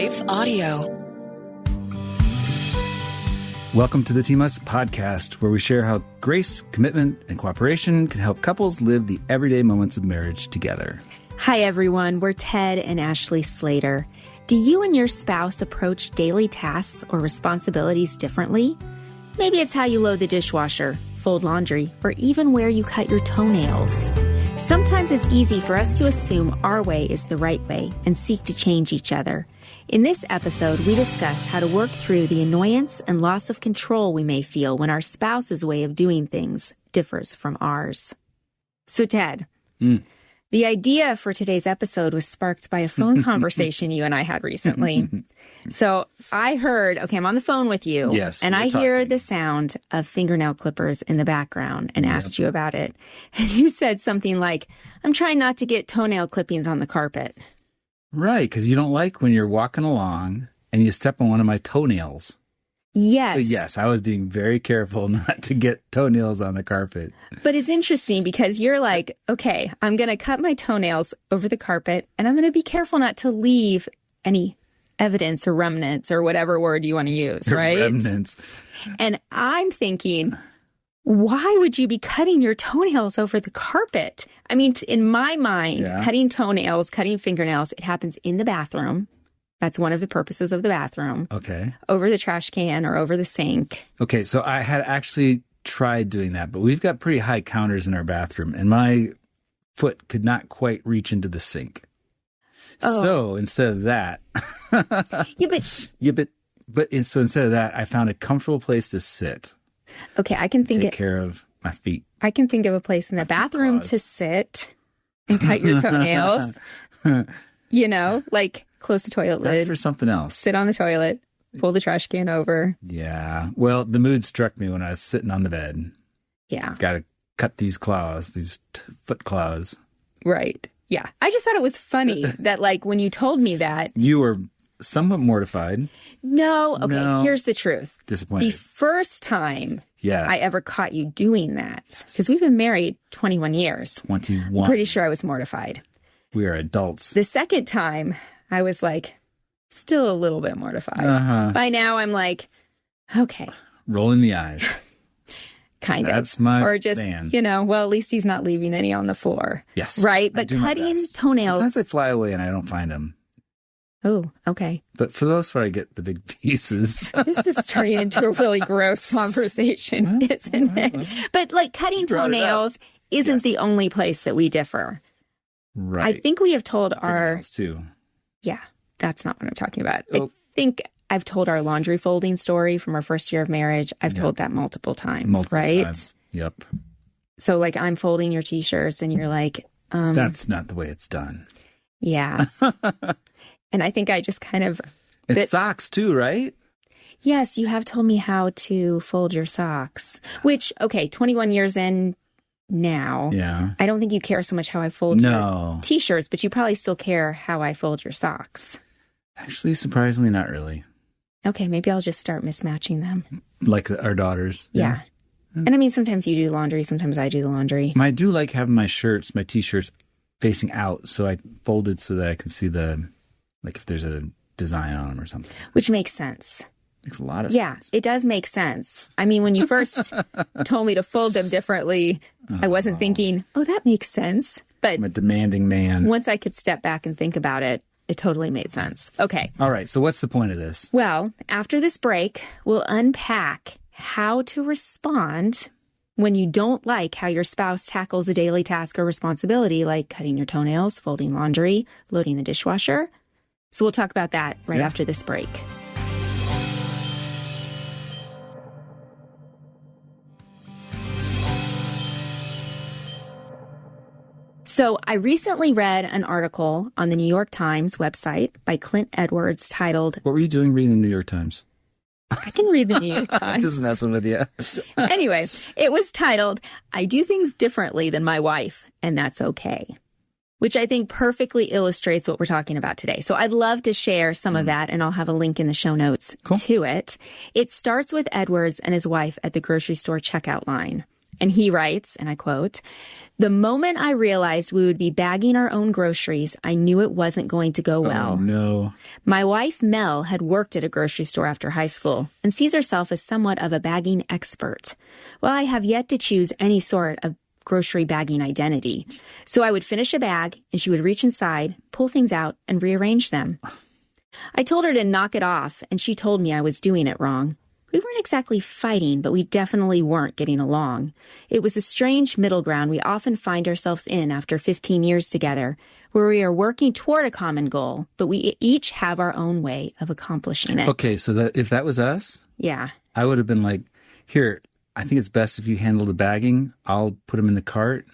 Life Audio. Welcome to the Team Us podcast, where we share how grace, commitment, and cooperation can help couples live the everyday moments of marriage together. Hi, everyone. We're Ted and Ashley Slater. Do you and your spouse approach daily tasks or responsibilities differently? Maybe it's how you load the dishwasher, fold laundry, or even where you cut your toenails. Sometimes it's easy for us to assume our way is the right way and seek to change each other. In this episode, we discuss how to work through the annoyance and loss of control we may feel when our spouse's way of doing things differs from ours. So, Ted, the idea for today's episode was sparked by a phone conversation you and I had recently. So I heard, okay, I'm on the phone with you. Yes, and I hear the sound of fingernail clippers in the background and asked you about it. And you said something like, I'm trying not to get toenail clippings on the carpet. Right, because you don't like when you're walking along and you step on one of my toenails. Yes. So yes, I was being very careful not to get toenails on the carpet. But it's interesting because you're like, okay, I'm going to cut my toenails over the carpet and I'm going to be careful not to leave any evidence or remnants or whatever word you want to use, right? Remnants. And I'm thinking, why would you be cutting your toenails over the carpet? I mean, in my mind, cutting toenails, cutting fingernails, it happens in the bathroom. That's one of the purposes of the bathroom. Okay. Over the trash can or over the sink. Okay, so I had actually tried doing that, but we've got pretty high counters in our bathroom, and my foot could not quite reach into the sink. Oh. So instead of that, so instead of that, I found a comfortable place to sit. Okay, I can think take care of my feet. I can think of a place in the bathroom to sit and cut your toenails. You know, like close the toilet lid. That's for something else. Sit on the toilet, pull the trash can over. Yeah. Well, the mood struck me when I was sitting on the bed. Yeah. Got to cut these claws, these foot claws. Right. Yeah. I just thought it was funny that, like, when you told me that. You were somewhat mortified. No. Okay. No. Here's the truth. Disappointed. The first time I ever caught you doing that, because we've been married 21 years. 21. I'm pretty sure I was mortified. We are adults. The second time, I was like, still a little bit mortified. By now, I'm like, okay. Rolling the eyes. Kind of. That's my Or just, man. you know, well, at least he's not leaving any on the floor. Yes. Right? But cutting toenails. Sometimes they fly away and I don't find them. Oh, okay. But for the most part, I get the big pieces. This is turning into a really gross conversation, isn't it? But like cutting toenails isn't the only place that we differ. Right. I think we have told Fingernails too. Yeah, that's not what I'm talking about. I think I've told our laundry folding story from our first year of marriage. I've told that multiple times, right? Times. Yep. So like I'm folding your t-shirts and you're like, that's not the way it's done. Yeah. And I think I just kind of... socks too, right? Yes, you have told me how to fold your socks. Which, okay, 21 years in now. Yeah. I don't think you care so much how I fold your t-shirts, but you probably still care how I fold your socks. Actually, surprisingly, not really. Okay, maybe I'll just start mismatching them. Like our daughters. Yeah. And I mean, sometimes you do the laundry, sometimes I do the laundry. I do like having my t-shirts facing out, so I folded so that I can see like if there's a design on them or something. Which makes sense. Makes a lot of sense. Yeah, it does make sense. I mean, when you first told me to fold them differently, I wasn't thinking, oh, that makes sense. But I'm a demanding man. Once I could step back and think about it, it totally made sense. Okay. All right. So what's the point of this? Well, after this break, we'll unpack how to respond when you don't like how your spouse tackles a daily task or responsibility like cutting your toenails, folding laundry, loading the dishwasher. So we'll talk about that right after this break. So I recently read an article on the New York Times website by Clint Edwards titled... What were you doing reading the New York Times? I can read the New York Times. Just messing with you. Anyway, it was titled, I Do Things Differently Than My Wife, and That's Okay, which I think perfectly illustrates what we're talking about today. So I'd love to share some of that, and I'll have a link in the show notes to it. It starts with Edwards and his wife at the grocery store checkout line. And he writes, and I quote, "The moment I realized we would be bagging our own groceries, I knew it wasn't going to go well. Oh, no. My wife, Mel, had worked at a grocery store after high school and sees herself as somewhat of a bagging expert. Well, I have yet to choose any sort of grocery bagging identity. So I would finish a bag and she would reach inside, pull things out, and rearrange them. I told her to knock it off, and she told me I was doing it wrong. We weren't exactly fighting, but we definitely weren't getting along. It was a strange middle ground we often find ourselves in after 15 years together, where we are working toward a common goal, but we each have our own way of accomplishing it." Okay, so that if that was us, Yeah. I would have been like, here, I think it's best if you handle the bagging. I'll put them in the cart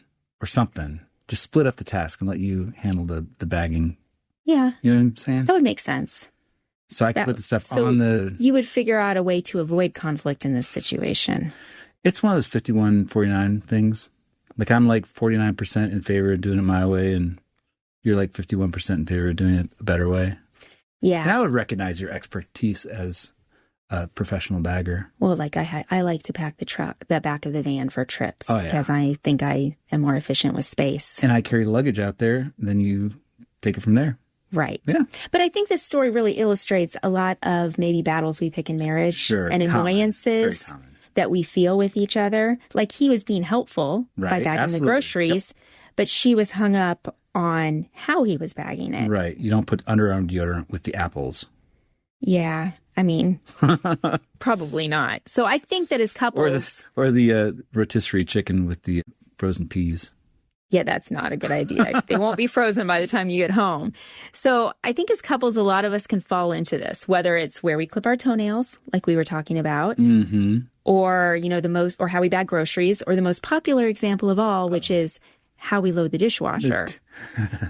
or something. Just split up the task and let you handle the bagging. Yeah. You know what I'm saying? That would make sense. So I can put the stuff So on the... you would figure out a way to avoid conflict in this situation. It's one of those 51-49 things. Like I'm like 49% in favor of doing it my way, and you're like 51% in favor of doing it a better way. Yeah. And I would recognize your expertise as a professional bagger. Well, like I like to pack the back of the van for trips Oh, yeah. because I think I am more efficient with space. And I carry luggage out there, then you take it from there. Right. Yeah. But I think this story really illustrates a lot of maybe battles we pick in marriage Sure. and Common. annoyances Very common. that we feel with each other. Like he was being helpful by Right. bagging Absolutely. the groceries, but she was hung up on how he was bagging it. Right. You don't put underarm deodorant with the apples. Yeah. I mean, probably not. So I think that as couples... Or the rotisserie chicken with the frozen peas. Yeah, that's not a good idea. They won't be frozen by the time you get home. So I think as couples, a lot of us can fall into this, whether it's where we clip our toenails, like we were talking about, or, or how we bag groceries, or the most popular example of all, which is how we load the dishwasher.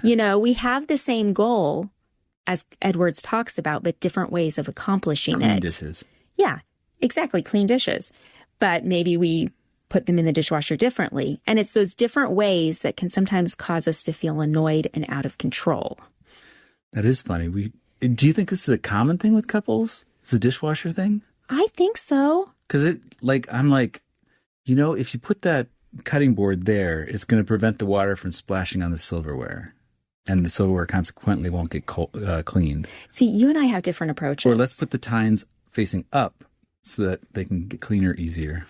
We have the same goal, as Edwards talks about, but different ways of accomplishing Clean it. dishes. Yeah, exactly. Clean dishes. But maybe we put them in the dishwasher differently. And it's those different ways that can sometimes cause us to feel annoyed and out of control. That is funny. Do you think this is a common thing with couples? It's a dishwasher thing? I think so. Because I'm like, if you put that cutting board there, it's going to prevent the water from splashing on the silverware. And the silverware consequently won't get cleaned. See, you and I have different approaches. Or let's put the tines facing up so that they can get cleaner easier.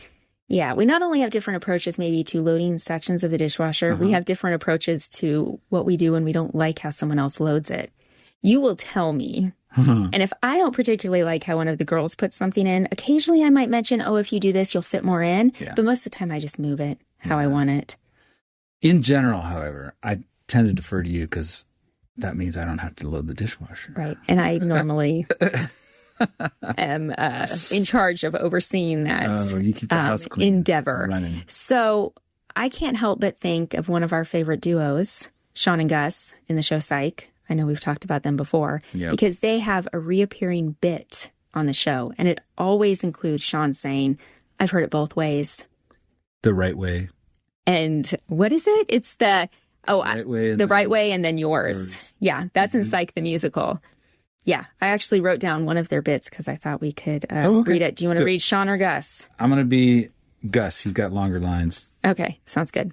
Yeah, we not only have different approaches maybe to loading sections of the dishwasher, we have different approaches to what we do when we don't like how someone else loads it. You will tell me. And if I don't particularly like how one of the girls puts something in, occasionally I might mention, if you do this, you'll fit more in. Yeah. But most of the time I just move it how I want it. In general, however, I tend to defer to you because that means I don't have to load the dishwasher. Right. And I normally am in charge of overseeing that you keep the house clean, endeavor. running. So I can't help but think of one of our favorite duos, Sean and Gus, in the show Psych. I know we've talked about them before because they have a reappearing bit on the show. And it always includes Sean saying, "I've heard it both ways." The right way. And what is it? It's the right way and the then right way and then yours. Yeah, that's in Psych the musical. Yeah, I actually wrote down one of their bits because I thought we could read it. Do you want to read Sean or Gus? I'm going to be Gus. He's got longer lines. Okay, sounds good.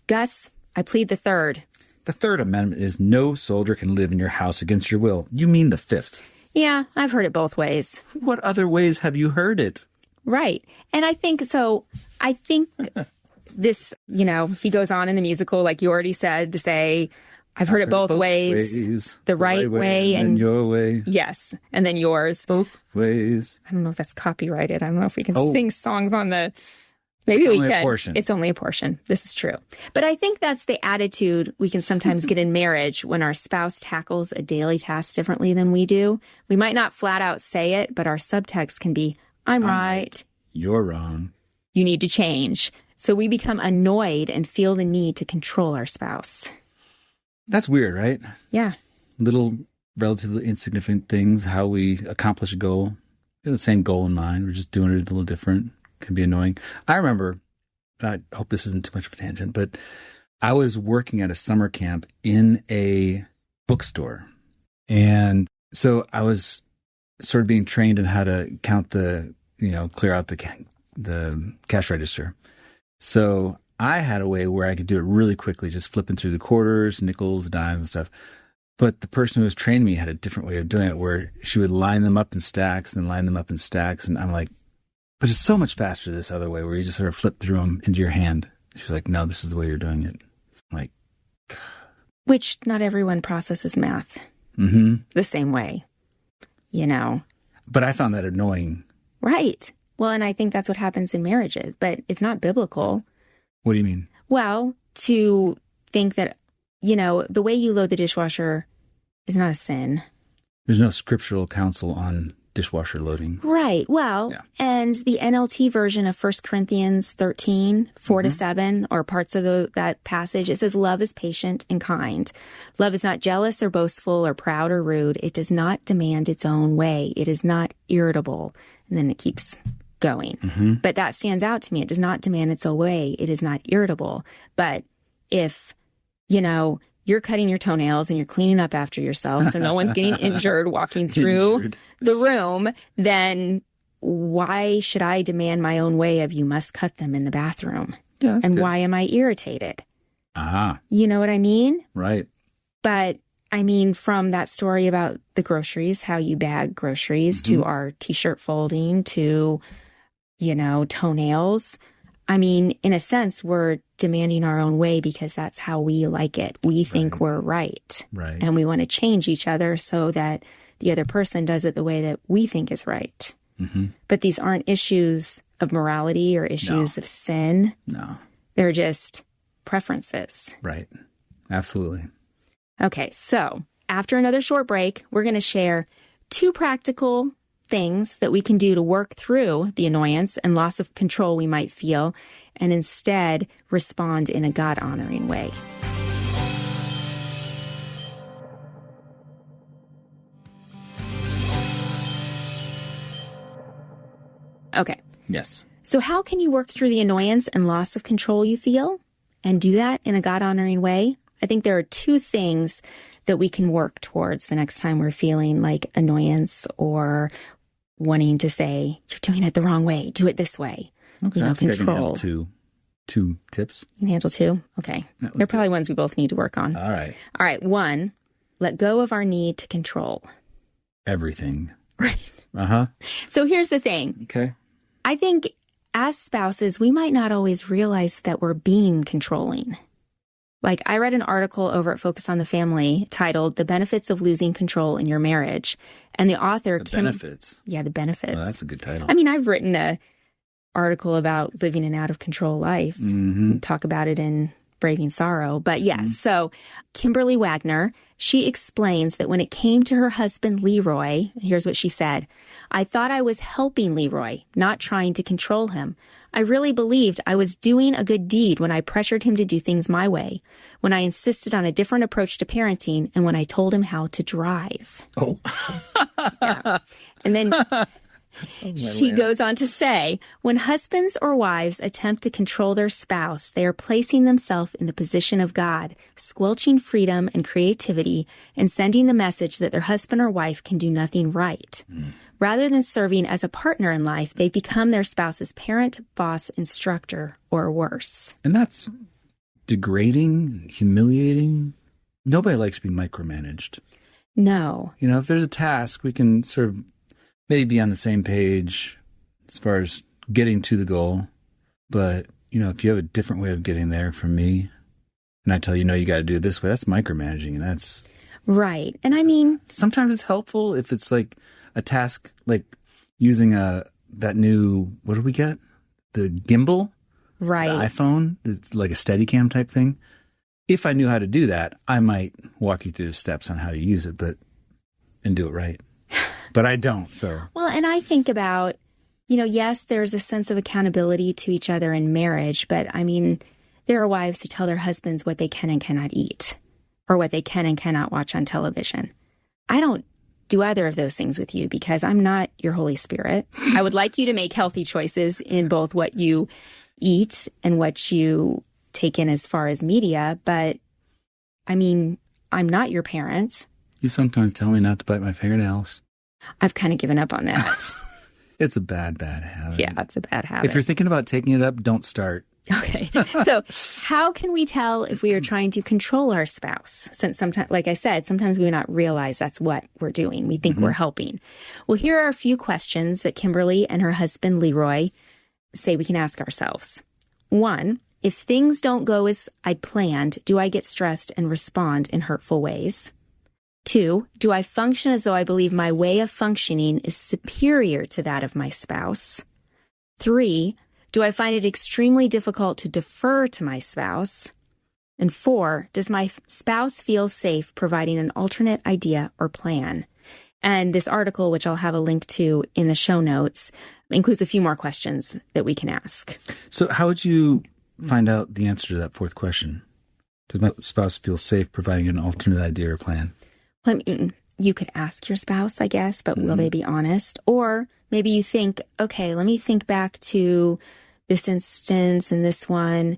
Gus, I plead the third. The Third Amendment is no soldier can live in your house against your will. You mean the Fifth. Yeah, I've heard it both ways. What other ways have you heard it? Right. And I think this, he goes on in the musical, like you already said, to say, I've heard it both ways. The right way and your way. Yes. And then yours. Both ways. I don't know if that's copyrighted. I don't know if we can Oh. sing songs on the... Maybe we only a can. portion. It's only a portion. This is true. But I think that's the attitude we can sometimes get in marriage when our spouse tackles a daily task differently than we do. We might not flat out say it, but our subtext can be, I'm right. You're wrong. You need to change. So we become annoyed and feel the need to control our spouse. That's weird, right? Yeah. Little relatively insignificant things, how we accomplish a goal. We have the same goal in mind. We're just doing it a little different. Can be annoying. I remember, and I hope this isn't too much of a tangent, but I was working at a summer camp in a bookstore. And so I was sort of being trained in how to count clear out the cash register. So I had a way where I could do it really quickly, just flipping through the quarters, nickels, dimes, and stuff. But the person who was training me had a different way of doing it, where she would line them up in stacks and line them up in stacks. And I'm like, but it's so much faster this other way, where you just sort of flip through them into your hand. She's like, no, this is the way you're doing it. I'm like, Which not everyone processes math the same way, you know. But I found that annoying. Right. Well, and I think that's what happens in marriages, but it's not biblical. What do you mean? Well, to think that, you know, the way you load the dishwasher is not a sin. There's no scriptural counsel on dishwasher loading. Right. Well, Yeah. and the NLT version of 1 Corinthians 13, 4-7, or parts of that passage, it says, love is patient and kind. Love is not jealous or boastful or proud or rude. It does not demand its own way. It is not irritable. And then it keeps going. But that stands out to me. It does not demand its own way. It is not irritable. But if, you know, you're cutting your toenails and you're cleaning up after yourself so no one's getting injured walking through the room, then why should I demand my own way of you must cut them in the bathroom? Yeah, that's and good. why am I irritated? Ah, You know what I mean? right. But I mean, from that story about the groceries, how you bag groceries, to our T-shirt folding, to, you know, toenails. I mean, in a sense, we're demanding our own way because that's how we like it. We think we're right. Right. And we want to change each other so that the other person does it the way that we think is right. But these aren't issues of morality or issues of sin. No. They're just preferences. Right. Absolutely. Okay, so after another short break, we're going to share 2 practical things that we can do to work through the annoyance and loss of control we might feel and instead respond in a God-honoring way. Okay, Yes. so how can you work through the annoyance and loss of control you feel and do that in a God-honoring way? I think there are 2 things that we can work towards the next time we're feeling like annoyance or wanting to say, you're doing it the wrong way, do it this way. Okay. You know, I think I can handle control. two tips. You can handle 2? Okay. let's They're do probably ones we both need to work on. All right. All right. 1, let go of our need to control. Everything. Right. Uh-huh. So here's the thing. Okay. I think as spouses, we might not always realize that we're being controlling. Like, I read an article over at Focus on the Family titled The Benefits of Losing Control in Your Marriage. And the author, The benefits. Yeah, the benefits. Oh, that's a good title. I mean, I've written a article about living an out of control life. Talk about it in Braving Sorrow. But yes, so Kimberly Wagner, she explains that when it came to her husband, Leroy, here's what she said. I thought I was helping Leroy, not trying to control him. I really believed I was doing a good deed when I pressured him to do things my way, when I insisted on a different approach to parenting, and when I told him how to drive. Oh. Yeah. And then she goes on to say, when husbands or wives attempt to control their spouse, they are placing themselves in the position of God, squelching freedom and creativity, and sending the message that their husband or wife can do nothing right. Rather than serving as a partner in life, they become their spouse's parent, boss, instructor, or worse. And that's degrading, humiliating. Nobody likes being micromanaged. No. You know, if there's a task, we can sort of maybe be on the same page as far as getting to the goal. But, you know, if you have a different way of getting there from me, and I tell you, no, you got to do it this way, that's micromanaging. And that's Right. And I mean, sometimes it's helpful if it's like a task, like using that new, what did we get? The gimbal? right. The iPhone? It's like a Steadicam type thing. If I knew how to do that, I might walk you through the steps on how to use it, and do it right. But I don't, so. Well, and I think about, you know, yes, there's a sense of accountability to each other in marriage, but I mean, there are wives who tell their husbands what they can and cannot eat or what they can and cannot watch on television. I don't do either of those things with you because I'm not your Holy Spirit. I would like you to make healthy choices in both what you eat and what you take in as far as media, but I mean, I'm not your parent. You sometimes tell me not to bite my fingernails. I've kind of given up on that. It's a bad habit. Yeah, it's a bad habit. If you're thinking about taking it up, don't start Okay. So how can we tell if we are trying to control our spouse? Since sometimes, like I said, sometimes we may not realize that's what we're doing. We think we're helping. Well, here are a few questions that Kimberly and her husband, Leroy, say we can ask ourselves. 1, if things don't go as I'd planned, do I get stressed and respond in hurtful ways? 2, do I function as though I believe my way of functioning is superior to that of my spouse? 3, do I find it extremely difficult to defer to my spouse? And 4, does my spouse feel safe providing an alternate idea or plan? And this article, which I'll have a link to in the show notes, includes a few more questions that we can ask. So how would you find out the answer to that 4th question? Does my spouse feel safe providing an alternate idea or plan? Well, I mean, you could ask your spouse, I guess, but will they be honest? Or maybe you think, okay, let me think back to this instance and this one.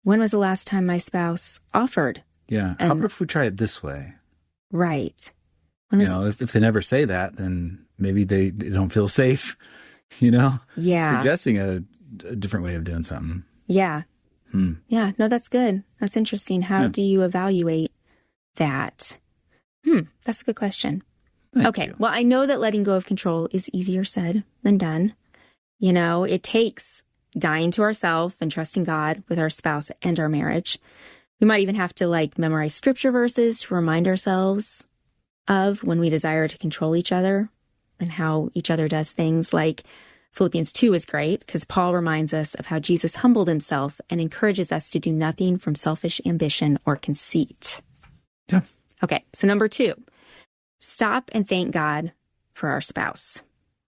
When was the last time my spouse offered? Yeah. How about if we try it this way? Right. If they never say that, then maybe they don't feel safe, Yeah. Suggesting a different way of doing something. Yeah. Yeah. No, that's good. That's interesting. How do you evaluate that? That's a good question. Thank you. Well, I know that letting go of control is easier said than done. It takes dying to ourselves and trusting God with our spouse and our marriage. We might even have to memorize scripture verses to remind ourselves of when we desire to control each other and how each other does things. Like Philippians 2 is great because Paul reminds us of how Jesus humbled himself and encourages us to do nothing from selfish ambition or conceit. Yeah. Okay, so number 2, stop and thank God for our spouse,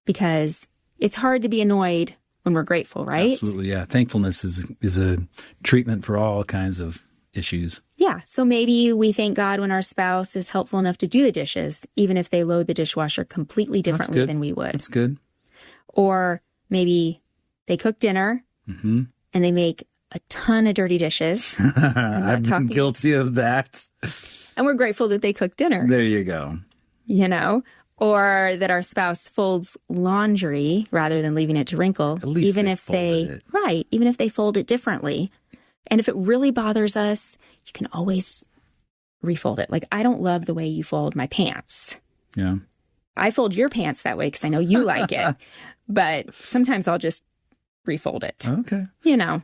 because it's hard to be annoyed when we're grateful, right? Absolutely, yeah. Thankfulness is a treatment for all kinds of issues. Yeah, so maybe we thank God when our spouse is helpful enough to do the dishes, even if they load the dishwasher completely differently than we would. That's good. Or maybe they cook dinner and they make a ton of dirty dishes. I've been guilty of that. And we're grateful that they cook dinner. There you go. Or that our spouse folds laundry rather than leaving it to wrinkle. At least even if they fold it differently. And if it really bothers us, you can always refold it. I don't love the way you fold my pants. Yeah. I fold your pants that way because I know you like it. But sometimes I'll just refold it. Okay. All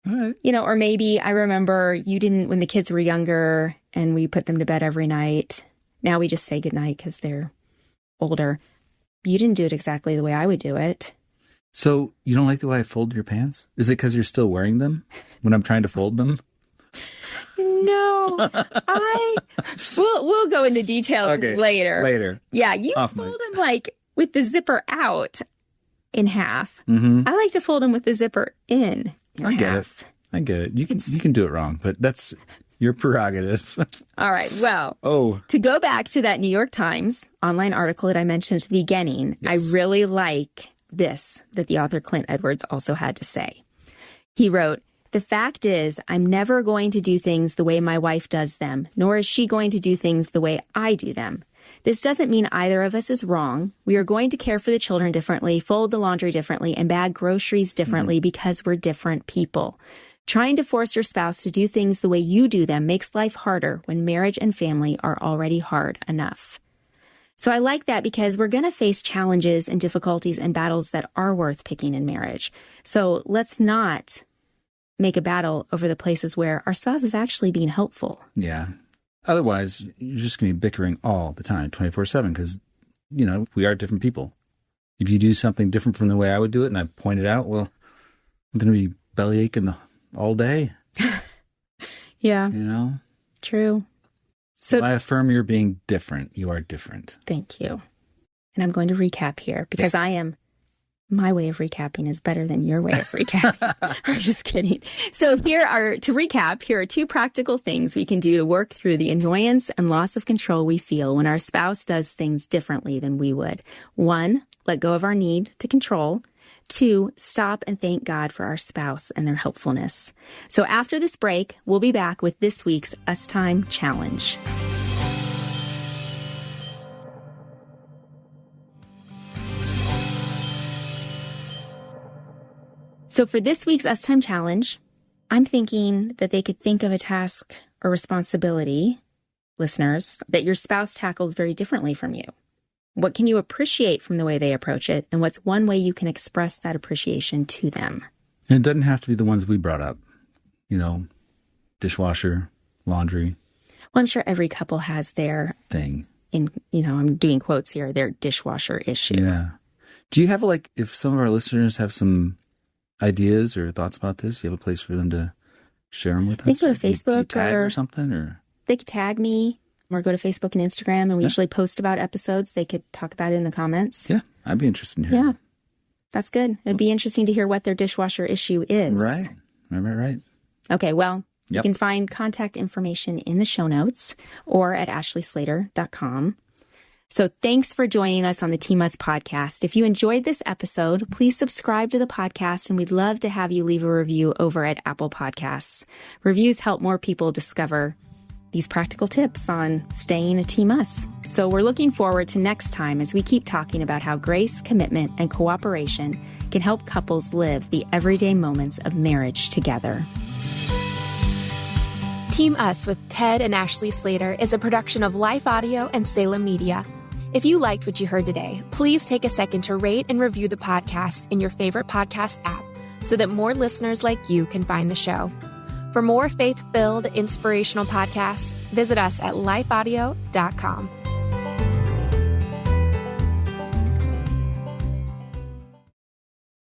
right. Or maybe I remember you didn't, when the kids were younger and we put them to bed every night. Now we just say goodnight because they're older. You didn't do it exactly the way I would do it. So you don't like the way I fold your pants? Is it because you're still wearing them when I'm trying to fold them? No, we'll go into details later. Later. Yeah, you fold them with the zipper out in half. I like to fold them with the zipper in half. I get it. You can do it wrong, but that's your prerogative. All right. Well, to go back to that New York Times online article that I mentioned at the beginning, yes. I really like this that the author Clint Edwards also had to say. He wrote, "The fact is, I'm never going to do things the way my wife does them, nor is she going to do things the way I do them. This doesn't mean either of us is wrong. We are going to care for the children differently, fold the laundry differently, and bag groceries differently because we're different people. Trying to force your spouse to do things the way you do them makes life harder when marriage and family are already hard enough." So I like that because we're going to face challenges and difficulties and battles that are worth picking in marriage. So let's not make a battle over the places where our spouse is actually being helpful. Yeah. Otherwise, you're just going to be bickering all the time, 24/7, because, we are different people. If you do something different from the way I would do it and I point it out, well, I'm going to be belly aching all day. Yeah. True. So I affirm you're being different. You are different. Thank you. And I'm going to recap here because my way of recapping is better than your way of recapping. I'm just kidding. So here are 2 practical things we can do to work through the annoyance and loss of control we feel when our spouse does things differently than we would. 1, let go of our need to control. 2, stop and thank God for our spouse and their helpfulness. So after this break, we'll be back with this week's Us Time Challenge. So for this week's Us Time Challenge, I'm thinking that they could think of a task or responsibility, listeners, that your spouse tackles very differently from you. What can you appreciate from the way they approach it? And what's one way you can express that appreciation to them? And it doesn't have to be the ones we brought up, dishwasher, laundry. Well, I'm sure every couple has their thing. I'm doing quotes here, their dishwasher issue. Yeah. Do you have if some of our listeners have some ideas or thoughts about this, you have a place for them to share them with us? They can go to Facebook do you tag or something, or they could tag me or go to Facebook and Instagram, and we usually post about episodes. They could talk about it in the comments. Yeah, I'd be interested in hearing. Yeah, that's good. It'd be interesting to hear what their dishwasher issue is. Right. Okay, well, you can find contact information in the show notes or at ashleyslater.com. So thanks for joining us on the Team Us podcast. If you enjoyed this episode, please subscribe to the podcast, and we'd love to have you leave a review over at Apple Podcasts. Reviews help more people discover these practical tips on staying a Team Us. So we're looking forward to next time as we keep talking about how grace, commitment, and cooperation can help couples live the everyday moments of marriage together. Team Us with Ted and Ashley Slater is a production of Life Audio and Salem Media. If you liked what you heard today, please take a second to rate and review the podcast in your favorite podcast app so that more listeners like you can find the show. For more faith-filled, inspirational podcasts, visit us at lifeaudio.com.